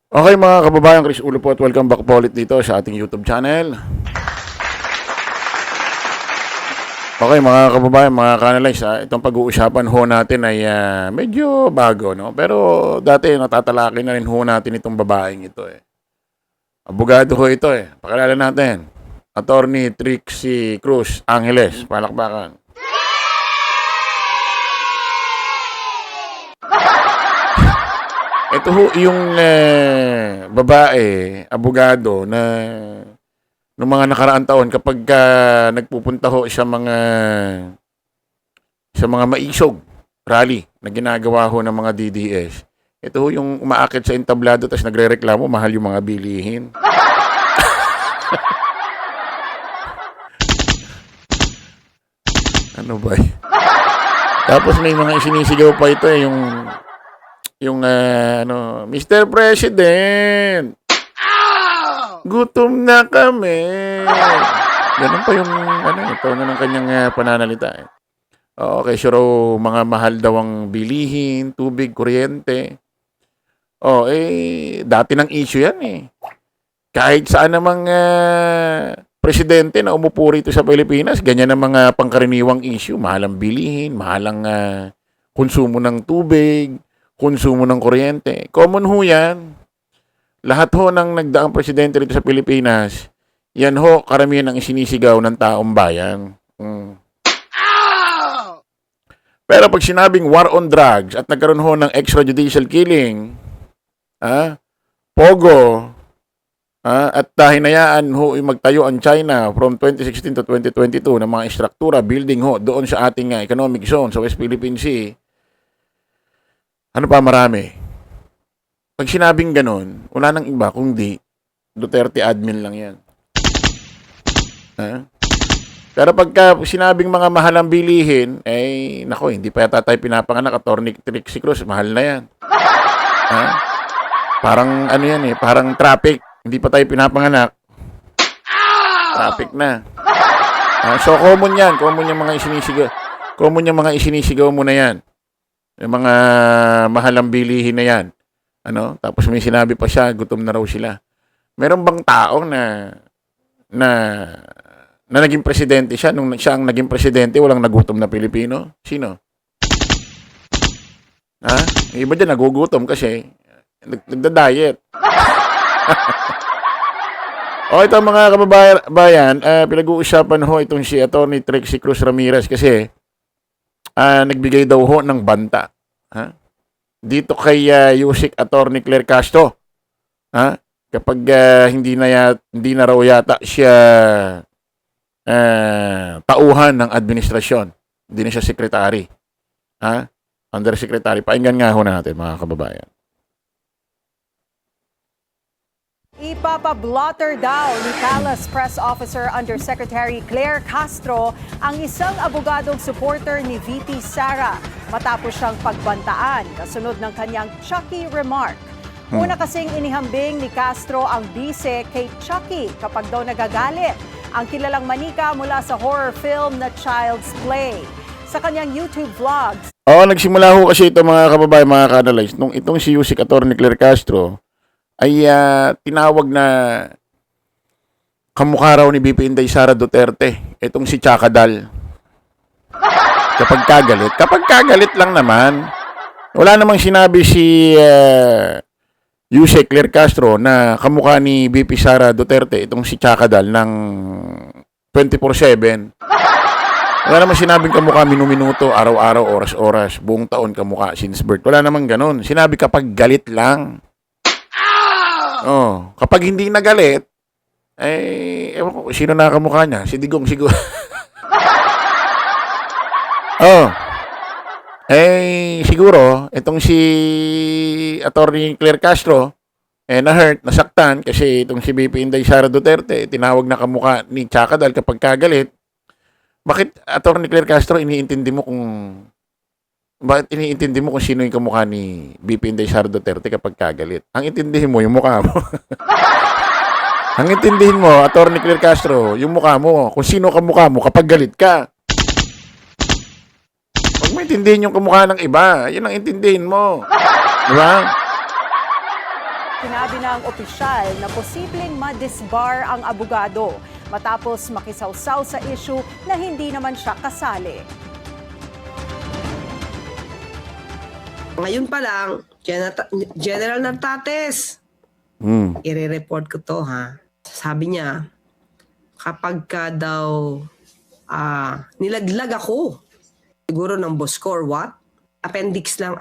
Okay mga kababayan, Chris Ulo po at welcome back po ulit dito sa ating YouTube channel. Okay mga kababayan, mga kanalays, itong pag-uusapan ho natin ay medyo bago, no? Pero dati natatalakay na rin ho natin itong babaeng ito eh. Abogado ho ito eh. Pakilala natin. Attorney Trixie Cruz Angeles. Palakpakan. Ito ho yung babae, abogado na noong mga nakaraang taon kapag nagpupunta ho sa mga maisog rally na ginagawa ho ng mga DDS. Ito ho yung umaakit sa entablado tapos nagrereklamo mahal yung mga bilihin. Ano ba? Tapos may mga isinisigaw pa ito eh, yung Mr. President, gutom na kami. Ganun pa yung tono ng kanyang pananalita eh. Okay, sure, mga mahal daw ang bilihin, tubig, kuryente. Dati ng issue yan eh. Kahit saan namang presidente na umupo rito sa Pilipinas, ganyan ang mga pangkaraniwang issue. Mahal ang bilihin, mahal ang konsumo ng tubig, konsumo ng kuryente. Common ho yan. Lahat ho ng nagdaang presidente rito sa Pilipinas, yan ho, karamihan ang isinisigaw ng taong bayan. Pero pag sinabing war on drugs at nagkaroon ho ng extrajudicial killing, pogo, at hinayaan ho magtayo ang China from 2016 to 2022 ng mga istruktura, building ho doon sa ating economic zone sa West Philippine Sea. Ano pa marami? Pag sinabing ganun, wala nang iba kundi Duterte admin lang yan. Pero pagka sinabing mga mahal ang bilihin, nako, hindi pa yata tayo pinapanganak, Attorney Trixie Cruz, mahal na yan. Parang yan eh, parang traffic. Hindi pa tayo pinapanganak. Traffic na. So common yan, common yung mga isinisigaw. Common yung mga isinisigaw mo na yan. Yung mga mahalang bilihin na yan. Tapos may sinabi pa siya, gutom na raw sila. Meron bang tao na naging presidente siya, nung siya ang naging presidente, walang nagutom na Pilipino? Sino? Iba dyan, nagugutom kasi nagda-diet. Ito mga kababayan, pinag-uusapan ho itong si Attorney Trixie Cruz Ramirez kasi nagbigay daw ho ng banta. Dito kay Yusik Attorney Claire Castro. Kapag hindi na raw yata siya tauhan ng administrasyon. Hindi na siya secretary. Undersecretary. Painggan nga ho natin mga kababayan. Ipapablotter daw ni Palace Press Officer Undersecretary Claire Castro ang isang abogadong supporter ni VP Sara matapos siyang pagbantaan kasunod ng kanyang Chucky remark. Una kasing inihambing ni Castro ang bise kay Chucky kapag daw nagagalit ang kilalang manika mula sa horror film na Child's Play. Sa kanyang YouTube vlogs. Nagsimula ho kasi ito mga kababayan, mga kanalays, nung itong si Yusik Attorney Claire Castro ay tinawag na kamukha raw ni BP Inday Sara Duterte. Itong si Chakadal. Kapag kagalit lang naman. Wala namang sinabi si Yusek Claire Castro na kamukha ni BP Sara Duterte, itong si Chakadal ng 24/7. Wala namang sinabing kamukha minu-minuto, araw-araw, oras-oras, buong taon kamukha since birth. Wala namang ganun. Sinabi kapag galit lang. Kapag hindi nagalit, ewan ko, sino nakamukha niya? Si Digong siguro. Siguro, itong si Attorney Claire Castro, na-hurt, nasaktan, kasi itong si BP Inday Sara Duterte, tinawag na kamukha ni Chakadal kapag kagalit. Bakit, Attorney Claire Castro, bakit iniintindi mo kung sino yung kamukha ni BP Inday Sara Duterte kapag kagalit? Ang intindihin mo, yung mukha mo. Ang intindihin mo, Attorney Claire Castro, yung mukha mo, kung sino kamukha mo kapag galit ka. Huwag mo intindihin yung kamukha ng iba. Yun ang intindihin mo. Diba? Sinabi ng opisyal na posibleng ma-disbar ang abogado matapos makisawsaw sa issue na hindi naman siya kasali. Ngayon pa lang, General Nartates, i-report ko to ha. Sabi niya, kapag ka daw nilaglag ako, siguro ng boss ko or what, appendix lang,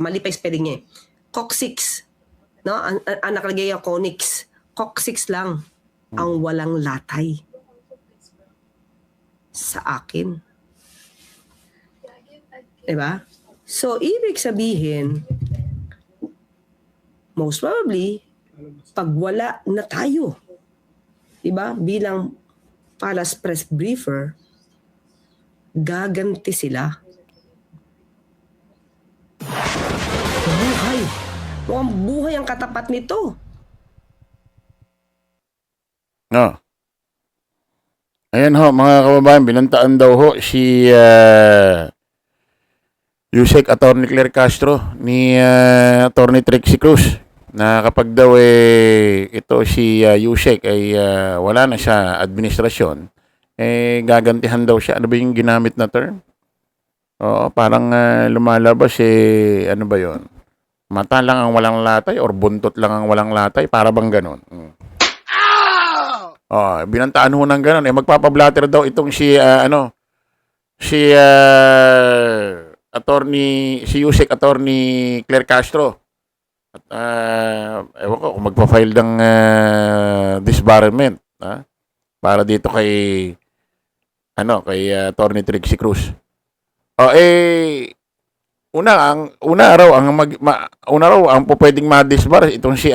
mali pa yung spelling niya eh. Coccyx, no? Ang nakalagay yung conyx. Coccyx lang ang walang latay sa akin. Diba? So, ibig sabihin, most probably, pag wala na tayo, diba, bilang Palace press briefer, gaganti sila. Buhay. Mukhang buhay ang katapat nito. No. Ayan ho, mga kababayan, binantaan daw ho si Yusek Attorney Claire Castro ni Attorney Trixie Cruz na kapag daw ito si Yusek ay wala na siya administrasyon, gagantihan daw siya. Ano ba yung ginamit na term? Oo, parang lumalabas ano ba yon? Mata lang ang walang latay or buntot lang ang walang latay, para bang ganon? Oh, binantaan ho ng ganon. Magpapablatter daw itong si si Yusek Attorney Claire Castro. At ewan ko kung magpa-file ng disbarment, para dito kay Attorney Trixie Cruz. Una raw ang pwedeng ma-disbar itong si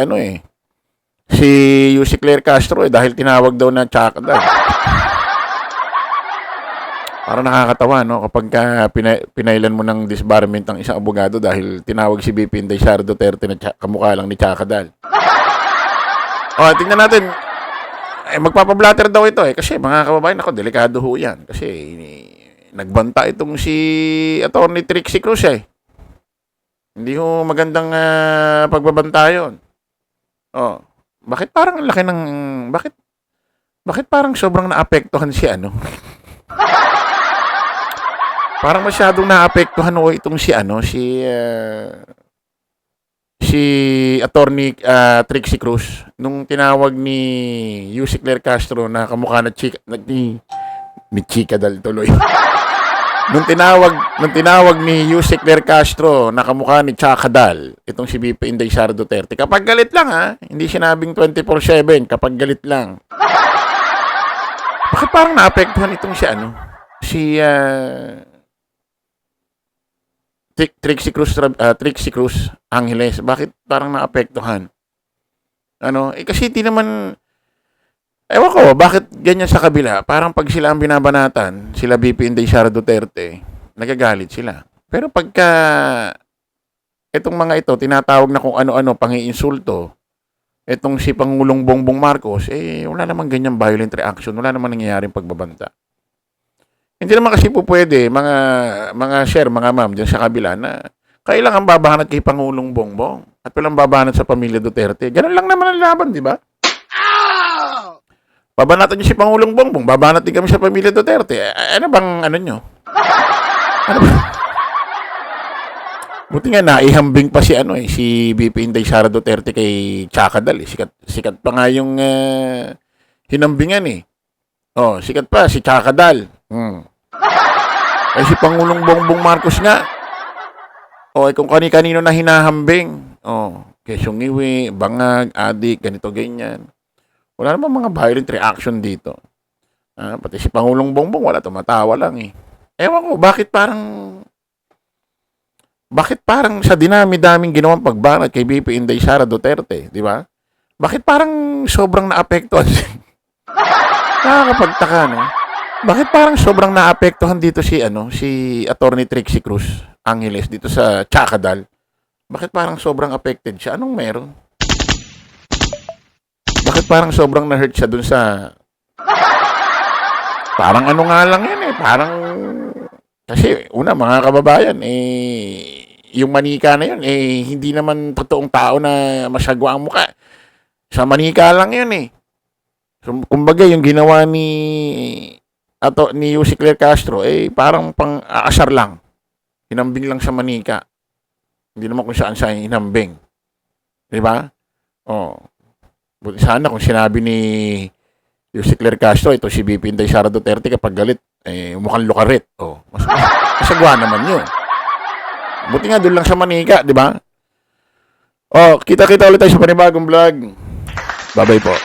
si Yusek Claire Castro dahil tinawag daw na tsakadal. Parang nakakatawa, no? Kapag pinailan mo ng disbarment ang isang abogado dahil tinawag si BP Inday Sara Duterte na kamukha lang ni Tsakadal. Tingnan natin. Magpapablatter daw ito kasi mga kababayan, ako, delikado ho yan. Kasi nagbanta itong si Attorney Trixie Cruz Hindi ho magandang pagbabanta yun. Bakit parang laki ng... Bakit parang sobrang naapektuhan si Parang masyadong naapektuhan itong si Attorney Trixie Cruz nung tinawag ni Yusek Claire Castro na kamukha na ni Chikadal tuloy. nung tinawag ni Yusek Claire Castro na kamukha ni Chakadal, itong si BP Inday Sara Duterte. Kapag galit lang hindi sinabing 24/7, kapag galit lang. Bakit parang naapektuhan itong si Trixie Cruz Angeles, bakit parang naapektuhan? Kasi di naman, ewan ko, bakit ganyan sa kabila? Parang pag sila ang binabanatan, sila BP Inday Sara Duterte, nagagalit sila. Pero pagka itong mga ito, tinatawag na kung ano-ano, pangiinsulto, itong si Pangulong Bongbong Marcos, wala namang ganyang violent reaction, wala namang nangyayaring pagbabanta. Hindi naman kasi po pwede, mga sir, mga ma'am, dyan sa kabila na kailangan babanat kay Pangulong Bongbong at walang babanat sa pamilya Duterte. Ganun lang naman ang laban, di ba? Babanatan niyo si Pangulong Bongbong, babanat din kami sa pamilya Duterte. Ano bang nyo? Ano ba? Buti nga naihambing pa si BP Inday Sara Duterte kay Chakadal. Sikat pa nga yung hinambingan sikat pa si Chakadal. Si Pangulong Bongbong Marcos nga. Kung kani-kanino na hinahambing. Quezon Iwi, Bangag, Adik, ganito, ganyan. Wala namang mga violent reaction dito. Pati si Pangulong Bongbong, wala, tumatawa lang Ewan ko, bakit parang sa dinami-daming ginawang pagbanat kay BP Inday Sara Duterte, di ba? Bakit parang sobrang naapektuhan nakakapagtaka, no? Bakit parang sobrang naapektuhan dito si Attorney Trixie Cruz Angeles dito sa Chakadal? Bakit parang sobrang affected siya? Anong meron? Bakit parang sobrang na-hurt siya dun sa... Parang nga lang yan parang... Kasi, una, mga kababayan, yung manika na yun, hindi naman totoong tao na masagwa ang mukha. Sa manika lang yun eh. So, kumbaga, yung ginawa ni Yussi Claire Castro, parang pang-aasar lang. Hinambing lang sa manika. Hindi naman kung saan siya hinambing. Di ba? Buti sana kung sinabi ni Yussi Claire Castro, ito si VP Inday Sara Duterte kapag galit, mukhang lukarit. Masagwa naman yun. Buti nga doon lang sa manika, di ba? Kita-kita ulit tayo sa panibagong vlog. Bye-bye po.